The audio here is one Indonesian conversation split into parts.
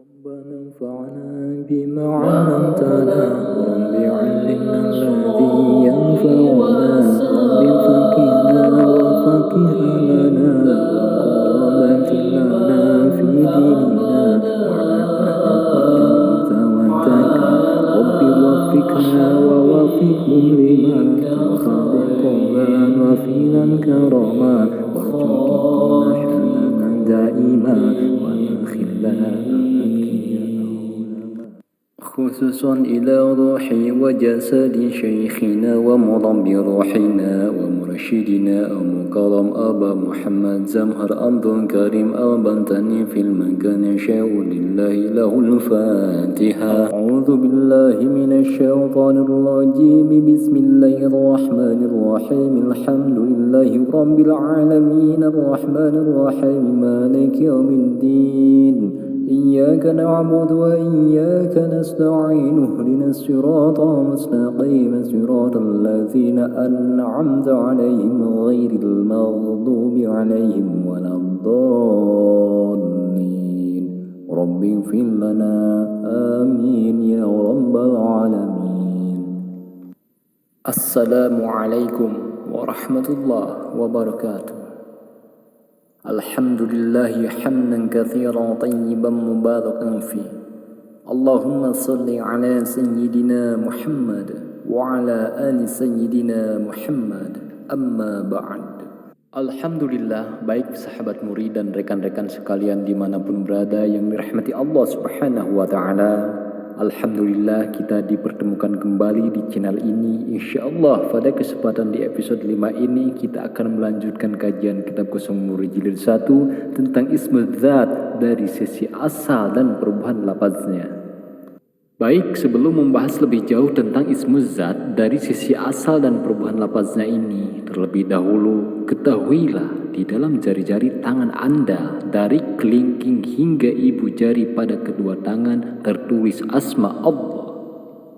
ربنا انفعنا بما علمتنا رب علمنا الذي ينفعنا رب فقهنا وفقه لنا وقربت لنا في ديننا وعلى رب وفقنا ووفقهم لما ترضى القرآن وفينا الكرما وارزقنا حلالا دائما وخلنا خصوصا إلى روحي وجسد شيخنا ومربي روحنا ومرشدنا المكرم أبا محمد زمهر عبد كريم أبنتني في المكان شاء لله له الفاتحة. أعوذ بالله من الشيطان الرجيم بسم الله الرحمن الرحيم الحمد لله رب العالمين الرحمن الرحيم مالك يوم الدين إياك نعبد وإياك نستعين اهدنا الصراط المستقيم صراط الذين أنعمت عليهم غير المغضوب عليهم ولا الضالين رب اغفر لنا آمين يا رب العالمين. السلام عليكم ورحمة الله وبركاته. Alhamdulillah hamdan katsiran tayyiban mubarakan fi. Allahumma salli ala sayyidina Muhammad wa ala ali sayyidina Muhammad. Amma ba'd. Alhamdulillah, baik sahabat murid dan rekan-rekan sekalian dimanapun berada yang dirahmati Allah subhanahu wa ta'ala. Alhamdulillah kita dipertemukan kembali di channel ini. InsyaAllah pada kesempatan di episode 5 ini kita akan melanjutkan kajian kitab Qasam Nur Jilid 1 tentang Ismul Dzat dari sisi asal dan perubahan lafaznya. Baik, sebelum membahas lebih jauh tentang Ismul Dzat dari sisi asal dan perubahan lafaznya ini, terlebih dahulu ketahuilah di dalam jari-jari tangan Anda dari kelingking hingga ibu jari pada kedua tangan tertulis asma Allah.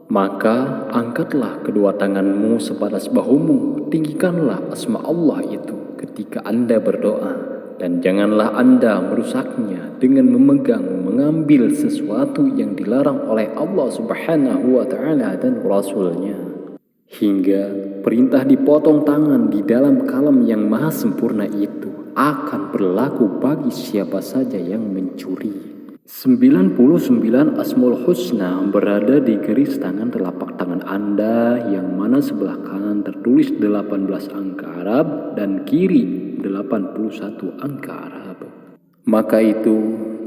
Maka angkatlah kedua tanganmu sepadas bahumu, tinggikanlah asma Allah itu ketika Anda berdoa. Dan janganlah Anda merusaknya dengan mengambil sesuatu yang dilarang oleh Allah subhanahu wa ta'ala dan Rasulnya. Hingga perintah dipotong tangan di dalam kalam yang maha sempurna itu akan berlaku bagi siapa saja yang mencuri. 99 Asmaul Husna berada di garis tangan telapak tangan Anda yang mana sebelah kanan tertulis 18 angka Arab dan kiri 81 angka Arab. Maka itu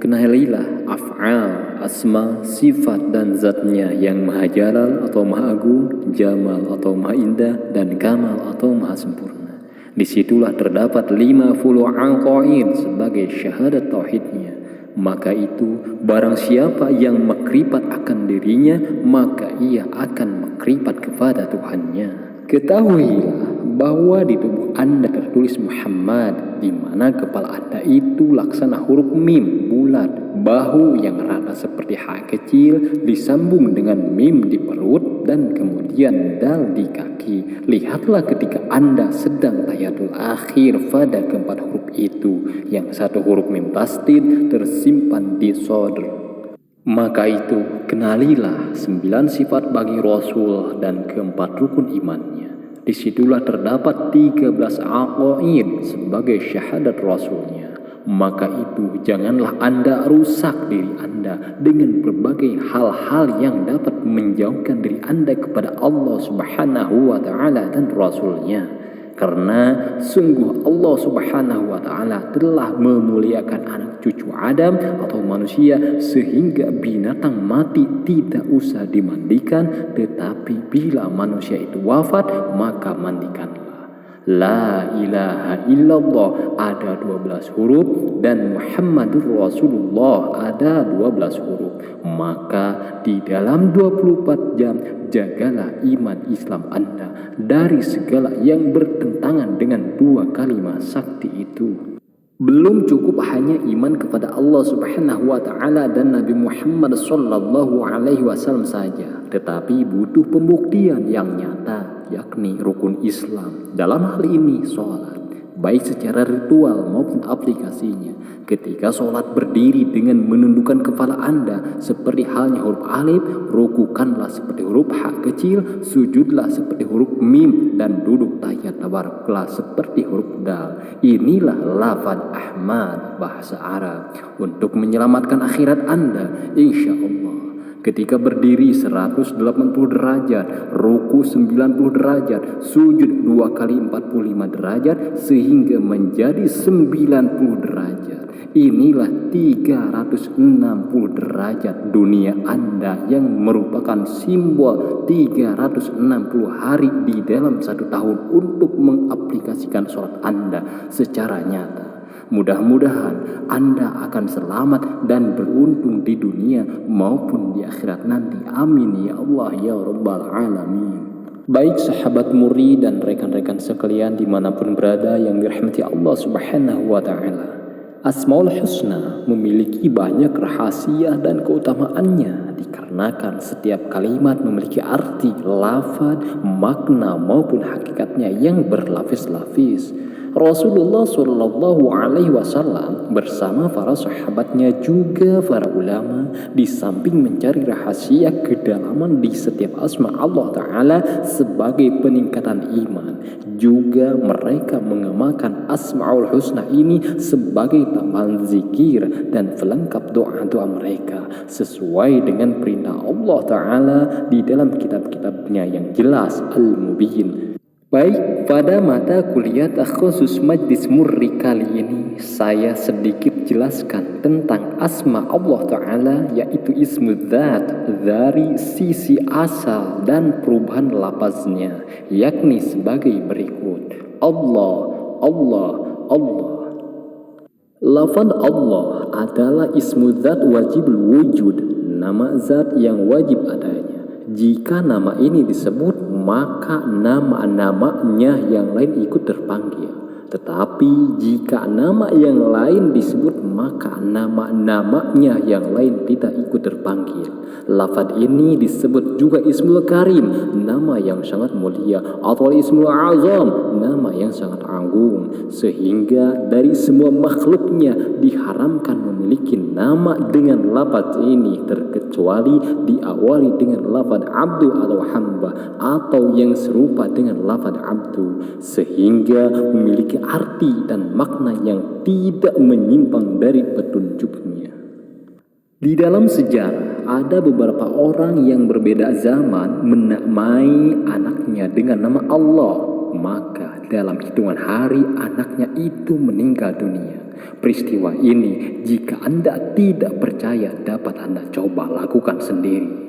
kenalilah af'al, asma, sifat dan zatnya yang maha jalal atau maha agung, jamal atau maha indah, dan kamal atau maha sempurna. Disitulah terdapat 50 aqaid sebagai syahadat tauhidnya. Maka itu barang siapa yang makripat akan dirinya, maka ia akan makripat kepada Tuhannya. Ketahuilah bahwa di tubuh Anda tertulis Muhammad, di mana kepala Anda itu laksana huruf mim bulat, bahu yang rata seperti H kecil disambung dengan mim di perut dan kemudian dal di kaki. Lihatlah ketika Anda sedang tahiyatul akhir pada keempat huruf itu, yang satu huruf mim tasdid tersimpan di sodr. Maka itu kenalilah 9 sifat bagi Rasul dan keempat rukun imannya. Disitulah terdapat 13 aqaid sebagai syahadat Rasulnya. Maka itu janganlah Anda rusak diri Anda dengan berbagai hal-hal yang dapat menjauhkan diri Anda kepada Allah subhanahu wa ta'ala dan Rasulnya. Karena sungguh Allah subhanahu wa ta'ala telah memuliakan anak cucu Adam atau manusia sehingga binatang mati tidak usah dimandikan, tetapi bila manusia itu wafat maka mandikanlah. La ilaha illallah ada 12 huruf dan Muhammadur Rasulullah ada 12 huruf. Maka di dalam 24 jam jagalah iman Islam Anda dari segala yang bertentangan dengan dua kalimat sakti itu. Belum cukup hanya iman kepada Allah subhanahu wa ta'ala dan Nabi Muhammad sallallahu alaihi wasallam saja, tetapi butuh pembuktian yang nyata, yakni rukun Islam. Dalam hal ini sholat. baik secara ritual maupun aplikasinya. Ketika sholat berdiri dengan menundukkan kepala Anda seperti halnya huruf alif, rukukanlah seperti huruf ha kecil, sujudlah seperti huruf mim, dan duduk tahiyat tabarakallah seperti huruf dal. Inilah lafaz Ahmad bahasa Arab untuk menyelamatkan akhirat Anda, insya Allah. Ketika berdiri 180 derajat, ruku 90 derajat, sujud 2 kali 45 derajat, sehingga menjadi 90 derajat. Inilah 360 derajat dunia Anda yang merupakan simbol 360 hari di dalam 1 tahun untuk mengaplikasikan sholat Anda secara nyata. Mudah-mudahan Anda akan selamat dan beruntung di dunia maupun di akhirat nanti. Amin ya Allah ya Rabbal Alamin. Baik sahabat murid dan rekan-rekan sekalian dimanapun berada yang dirahmati Allah Subhanahu wa Ta'ala, Asmaul Husna memiliki banyak rahasia dan keutamaannya dikarenakan setiap kalimat memiliki arti, lafaz, makna maupun hakikatnya yang berlapis-lapis. Rasulullah Shallallahu Alaihi Wasallam bersama para sahabatnya juga para ulama di samping mencari rahasia kedalaman di setiap asma Allah Ta'ala sebagai peningkatan iman, juga mereka mengamalkan Asmaul Husna ini sebagai tambahan zikir dan pelengkap doa-doa mereka sesuai dengan perintah Allah Ta'ala di dalam kitab-kitabnya yang jelas Al-Mubin. Baik, pada mata kuliah khusus Majlis Murri kali ini saya sedikit jelaskan tentang asma Allah Ta'ala, yaitu ismu dzat dari sisi asal dan perubahan lafaznya, yakni sebagai berikut: Allah, Allah, Allah. Lafaz Allah adalah ismu dzat wajibul wujud, nama zat yang wajib adanya. Jika nama ini disebut, maka nama-namanya yang lain ikut terpanggil. Tetapi jika nama yang lain disebut, maka nama-namanya yang lain tidak ikut terpanggil. Lafaz ini disebut juga Ismul Karim, nama yang sangat mulia, atau Ismul Azam, nama yang sangat agung. Sehingga dari semua makhluknya diharamkan memiliki nama dengan lafaz ini, terkecuali diawali dengan lafaz abdu atau hamba, atau yang serupa dengan lafaz abdu, sehingga memiliki arti dan makna yang tidak menyimpang dari petunjuknya. Di dalam sejarah ada beberapa orang yang berbeda zaman menamai anaknya dengan nama Allah, maka dalam hitungan hari anaknya itu meninggal dunia. Peristiwa ini jika Anda tidak percaya dapat Anda coba lakukan sendiri.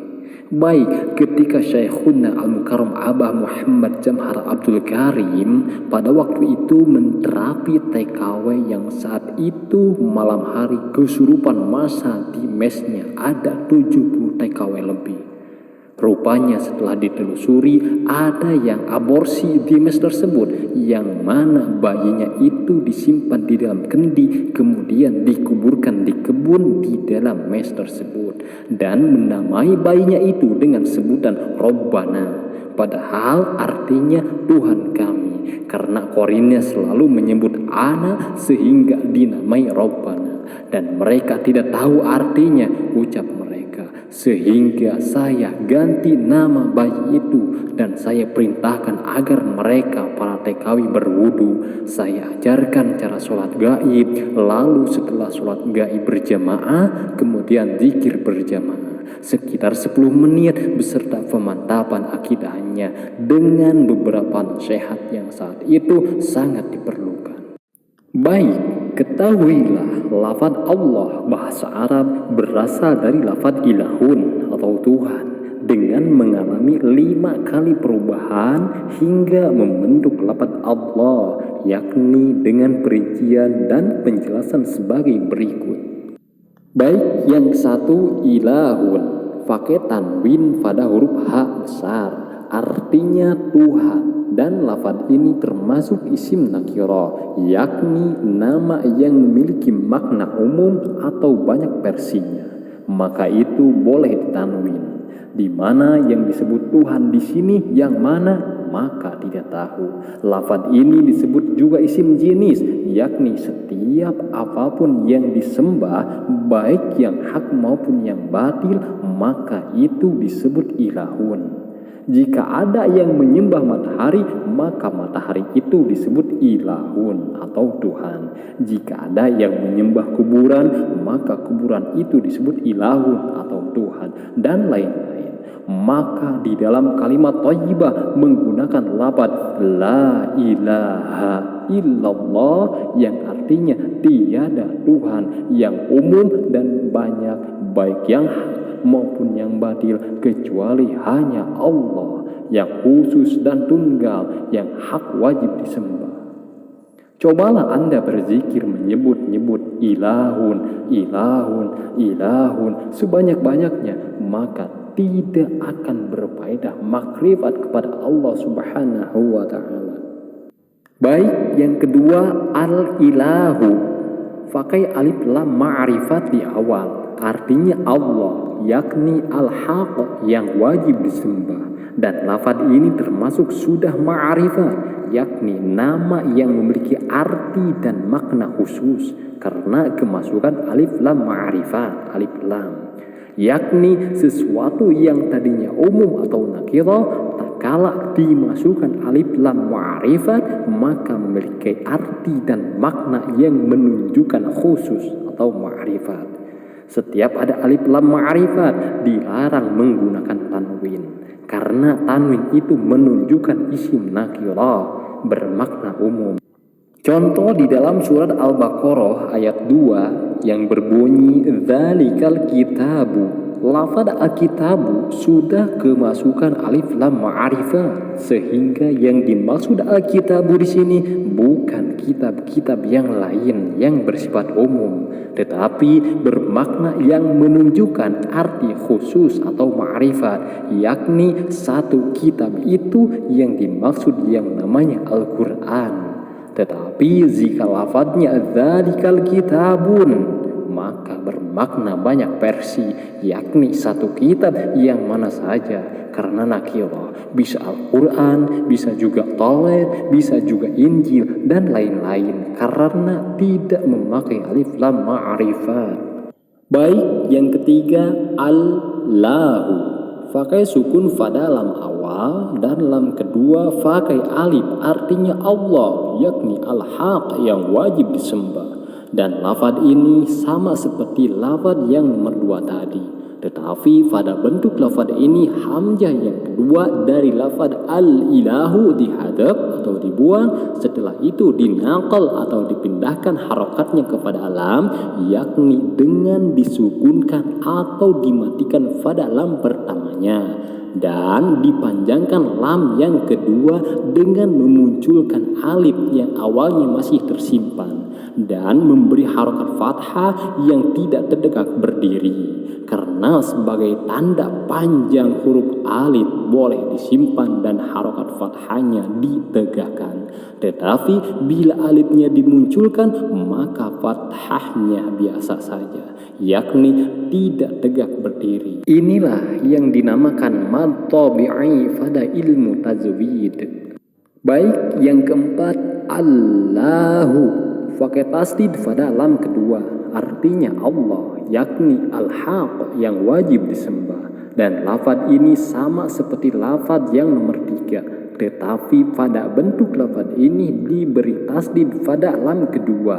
Baik, ketika Syekhuna Al-Mukarram Abah Muhammad Jamhar Abdul Karim pada waktu itu menterapi TKW yang saat itu malam hari kesurupan massa di mesnya ada 70 TKW lebih. Rupanya setelah ditelusuri ada yang aborsi di mes tersebut, yang mana bayinya itu disimpan di dalam kendi kemudian dikuburkan di kebun di dalam mes tersebut, dan menamai bayinya itu dengan sebutan Robbana, padahal artinya Tuhan kami, karena korinnya selalu menyebut ana sehingga dinamai Robbana, dan mereka tidak tahu artinya ucap mereka. Sehingga saya ganti nama bayi itu dan saya perintahkan agar mereka para TKW berwudu. Saya ajarkan cara sholat gaib, lalu setelah sholat gaib berjamaah kemudian zikir berjamaah sekitar 10 menit beserta pemantapan akidahnya dengan beberapa nasihat yang saat itu sangat diperlukan. Baik, ketahuilah lafaz Allah bahasa Arab berasal dari lafaz ilahun atau Tuhan, dengan mengalami 5 kali perubahan hingga membentuk lafaz Allah, yakni dengan perincian dan penjelasan sebagai berikut. Baik, yang satu ilahun, pakai tanwin pada huruf H besar, artinya Tuhan. Dan lafaz ini termasuk isim nakirah, yakni nama yang memiliki makna umum atau banyak versinya, maka itu boleh ditanwin. Di mana yang disebut Tuhan di sini yang mana? Maka tidak tahu. Lafaz ini disebut juga isim jenis, yakni setiap apapun yang disembah, baik yang hak maupun yang batil, maka itu disebut ilahun. Jika ada yang menyembah matahari, maka matahari itu disebut ilahun atau Tuhan. Jika ada yang menyembah kuburan, maka kuburan itu disebut ilahun atau Tuhan, dan lain-lain. Maka di dalam kalimat thayyibah menggunakan lafaz la ilaha illallah yang artinya tiada Tuhan yang umum dan banyak, baik yang maupun yang batil, kecuali hanya Allah yang khusus dan tunggal, yang hak wajib disembah. Cobalah Anda berzikir menyebut-nyebut ilahun, ilahun, ilahun sebanyak-banyaknya, maka tidak akan berfaedah makrifat kepada Allah Subhanahu wa ta'ala. Baik, yang kedua al-ilahu, pakai alif lam ma'rifat di awal, artinya Allah, yakni al-haq yang wajib disembah. Dan lafaz ini termasuk sudah ma'rifat, yakni nama yang memiliki arti dan makna khusus karena kemasukan alif lam ma'rifat, alif lam, yakni sesuatu yang tadinya umum atau nakirah, tak kala dimasukkan alif lam ma'rifat maka memiliki arti dan makna yang menunjukkan khusus atau ma'rifat. Setiap ada alif lam ma'rifat dilarang menggunakan tanwin, karena tanwin itu menunjukkan isim nakirah bermakna umum. Contoh di dalam surat Al-Baqarah ayat 2 yang berbunyi dzalikal kitabu. Lafaz al-kitabu sudah kemasukan alif lam ma'rifat, sehingga yang dimaksud al-kitabu di sini bukan kitab-kitab yang lain yang bersifat umum, tetapi bermakna yang menunjukkan arti khusus atau ma'rifat, yakni satu kitab itu yang dimaksud yang namanya Al-Quran. Tetapi jika lafadznya dzalikal kitabun, maka bermakna banyak versi, yakni satu kitab yang mana saja, karena nakirah bisa Al-Quran, bisa juga Taurat, bisa juga Injil, dan lain-lain, karena tidak memakai alif lam ma'rifat. Baik, yang ketiga Allahu, pakai sukun pada lam awal dan lam kedua pakai alif, artinya Allah, yakni al-haq yang wajib disembah. Dan lafaz ini sama seperti lafaz yang nomor 2 tadi, tetapi pada bentuk lafaz ini hamzah yang kedua dari lafaz al-ilahu dihadap atau dibuang, setelah itu dinaqal atau dipindahkan harokatnya kepada lam, yakni dengan disukunkan atau dimatikan pada lam pertamanya, dan dipanjangkan lam yang kedua dengan memunculkan alif yang awalnya masih tersimpan, dan memberi harokat fathah yang tidak terdekat berdiri, karena sebagai tanda panjang huruf alif boleh disimpan dan harokat fathahnya ditegakkan. Tetapi bila alifnya dimunculkan maka fathahnya biasa saja, yakni tidak tegak berdiri. Inilah yang dinamakan mad tabi'i pada ilmu tajwid. Baik, yang keempat Allahu, pakai tasdid pada lam kedua, artinya Allah, yakni al-haq yang wajib disembah. Dan lafaz ini sama seperti lafaz yang nomor 3, tetapi pada bentuk lafaz ini diberi tasdid pada lam kedua,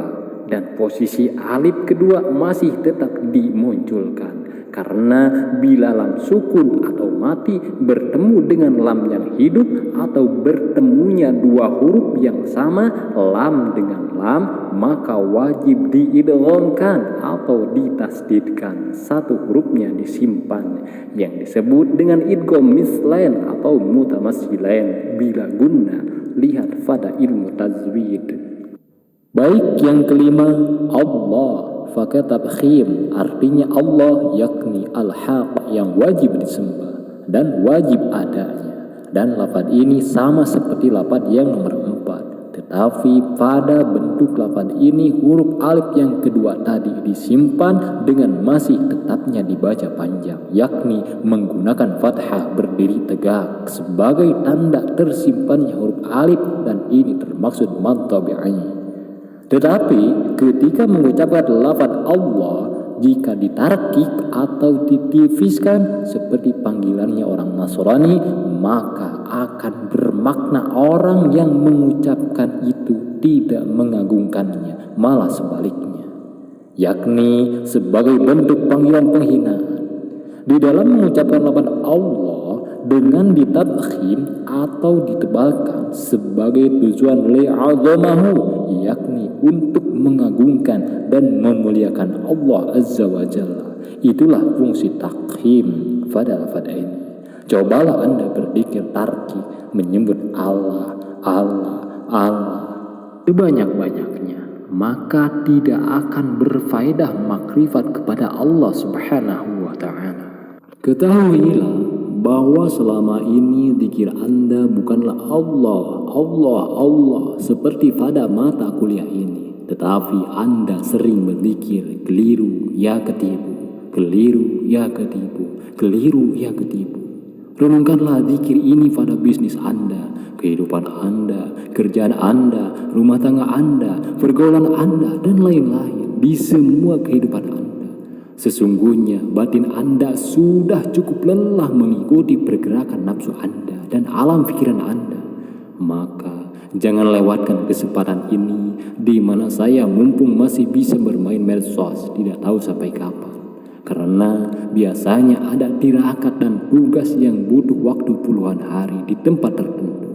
dan posisi alif kedua masih tetap dimunculkan, karena bila lam sukun atau mati bertemu dengan lam yang hidup, atau bertemunya dua huruf yang sama, lam dengan lam, maka wajib diidghamkan atau ditasdidkan, satu hurufnya disimpan, yang disebut dengan idgham mislain atau mutamassilain bila gunna. Lihat pada ilmu tajwid. Baik, yang kelima Allah, pakai tabkhim, artinya Allah, yakni al-haq yang wajib disembah dan wajib adanya. Dan lafaz ini sama seperti lafaz yang nomor 4, tetapi pada bentuk bentuk lafaz ini huruf alif yang kedua tadi disimpan dengan masih tetapnya dibaca panjang, yakni menggunakan fathah berdiri tegak sebagai tanda tersimpannya huruf alif, dan ini termaksud mad tabi'i. Tetapi ketika mengucapkan lafaz Allah, jika ditarkik atau ditiviskan seperti panggilannya orang Nasrani, maka akan bermakna orang yang mengucapkan itu tidak mengagungkannya, malah sebaliknya, yakni sebagai bentuk panggilan penghinaan. Di dalam mengucapkan lafaz Allah dengan ditadkhim atau ditebalkan sebagai tujuan li'azamahu, yakni untuk mengagungkan dan memuliakan Allah Azza wa Jalla. Itulah fungsi takhim pada lafaz ini. Cobalah Anda berpikir tarki menyebut Allah, Allah, Allah sebanyak-banyaknya, maka tidak akan berfaedah makrifat kepada Allah Subhanahu wa Ta'ala. Ketahuilah bahwa selama ini zikir Anda bukanlah Allah, Allah, Allah seperti pada mata kuliah ini, tetapi Anda sering berzikir keliru ya ketipu, keliru ya ketipu, keliru ya ketipu. Renungkanlah zikir ini pada bisnis Anda, kehidupan Anda, kerjaan Anda, rumah tangga Anda, pergaulan Anda, dan lain-lain di semua kehidupan Anda. Sesungguhnya batin Anda sudah cukup lelah mengikuti pergerakan nafsu Anda dan alam pikiran Anda. Maka jangan lewatkan kesempatan ini di mana saya mumpung masih bisa bermain medsos tidak tahu sampai kapan. Karena biasanya ada tirakat dan tugas yang butuh waktu puluhan hari di tempat tertentu.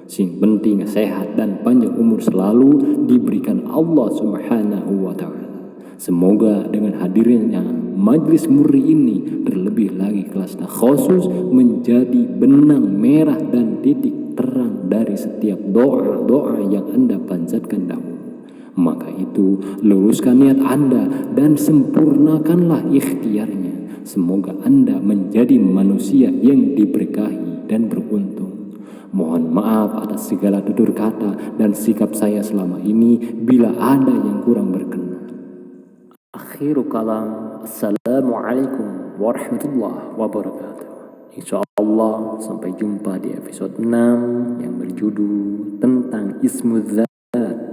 Sing penting sehat dan panjang umur selalu diberikan Allah Subhanahu wa Ta'ala. Semoga dengan hadirnya majlis murni ini terlebih lagi kelasnya khusus menjadi benang merah dan titik terang dari setiap doa-doa yang Anda panjatkan dahulu. Maka itu luruskan niat Anda dan sempurnakanlah ikhtiarnya. Semoga Anda menjadi manusia yang diberkahi dan beruntung. Mohon maaf atas segala tutur kata dan sikap saya selama ini bila ada yang kurang berkenan. Akhirul kalam, assalamualaikum warahmatullahi wabarakatuh. Insyaallah sampai jumpa di episode 6 yang berjudul tentang ismu dzat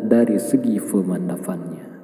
dari segi pemandafannya.